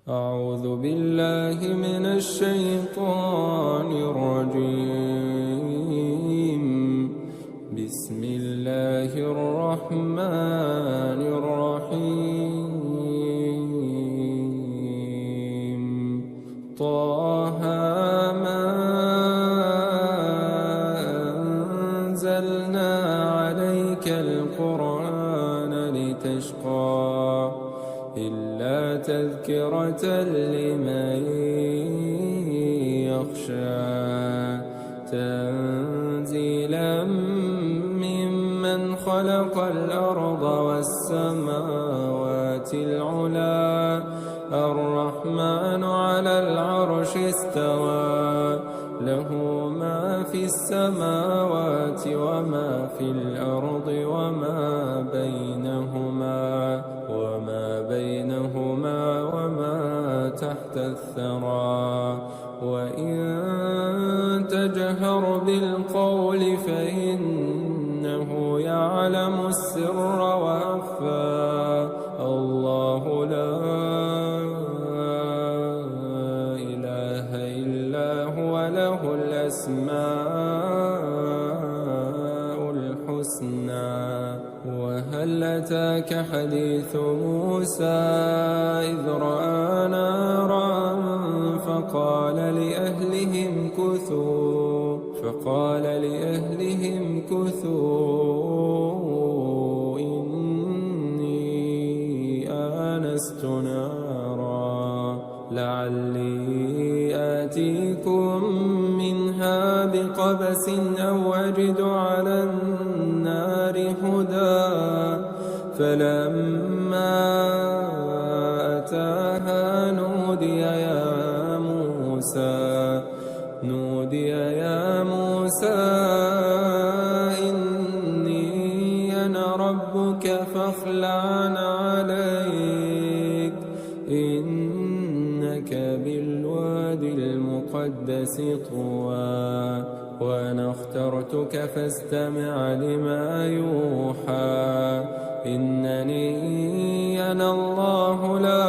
أعوذ بالله من الشيطان الرجيم. بسم الله الرحمن الرحيم. طه ما أنزلنا عليك القرآن لتشقى إلا تذكرة لمن يخشى تنزيلا ممن خلق الأرض والسماوات العلى الرحمن على العرش استوى له ما في السماوات وما في الأرض وما بينهما وما تحت الثرى وإن تجهر بالقول فإنه يعلم السر وأخفى الله لا إله إلا هو له الأسماء الحسنى. وهل أتاك حديث موسى إذ رأى نارا فقال لأهلهم كثوا إني آنست نارا لعلي آتيكم منها بقبس أو أجد على النار هدى فلما أتاها نودي يا موسى إني أنا ربك فاخلع عليك إنك بالواد المقدس طوى وأنا اخترتك فاستمع لما يوحى إنني أنا الله لا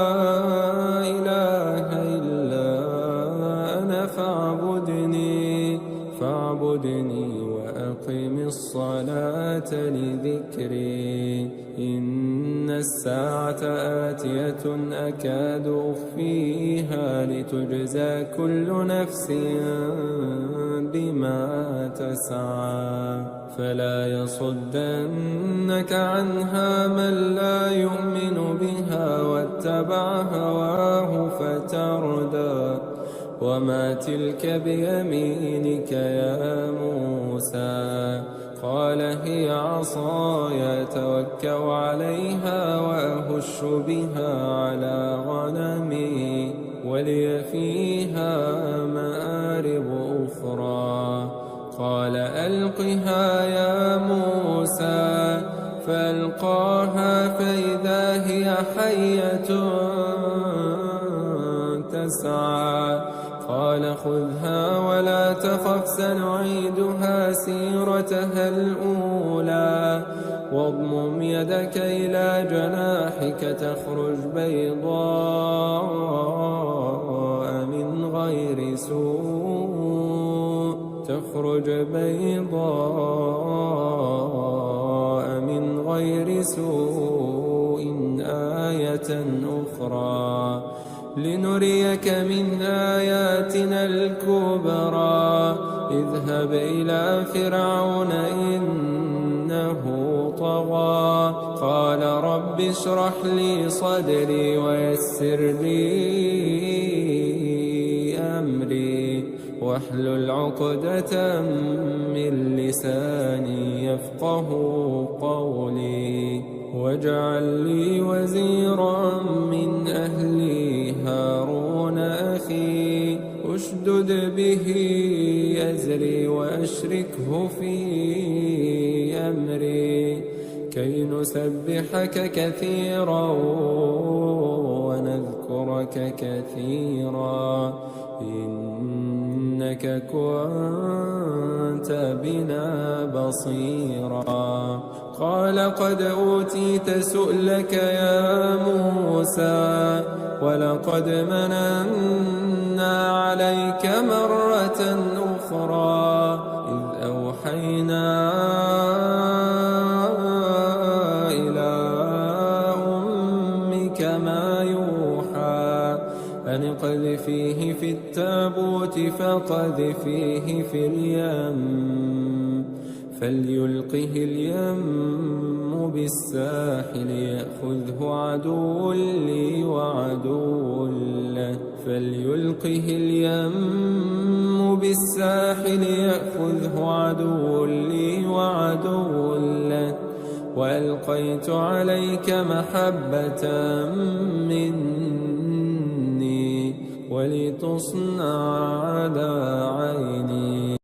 إله إلا أنا فاعبدني وأقم الصلاة لذكري إن الساعة آتية أكاد أخفيها لتجزى كل نفس بما تسعى فلا يصدنك عنها من لا يؤمن بها واتبع هواه فتردى وما تلك بيمينك يا موسى قال هي عصاي أتوكأ عليها وأهش بها على غنمي ولي فيها مآرب أخرى قال ألقها يا موسى فألقاها فإذا هي حية تسعى قال خذها ولا تخف سنعيدها سيرتها الأولى واضمم يدك إلى جناحك تخرج بيضاء من غير سوء آية أخرى لنريك من آياتنا الكبرى اذهب إلى فرعون إنه طغى قال رب اشرح لي صدري ويسر لي أمري واحلل عقدة من لساني يفقه قولي واجعل لي وزيرا من أهلي هارون أخي أشدد به أزري وأشركه في أمري كي نسبحك كثيرا ونذكرك كثيرا إنك كنت بنا بصيرا قال قد أوتيت سؤلك يا موسى ولقد مننا عليك مرة أخرى إذ أوحينا إلى أمك ما يوحى أن اقذفيه في التابوت فقذفيه في اليم فليلقه اليم بالساحل يأخذه عدو لي وعدو له فليلقه اليم بالساحل يأخذه عدو لي وعدو له وألقيت عليك محبة مني ولتصنع على عيني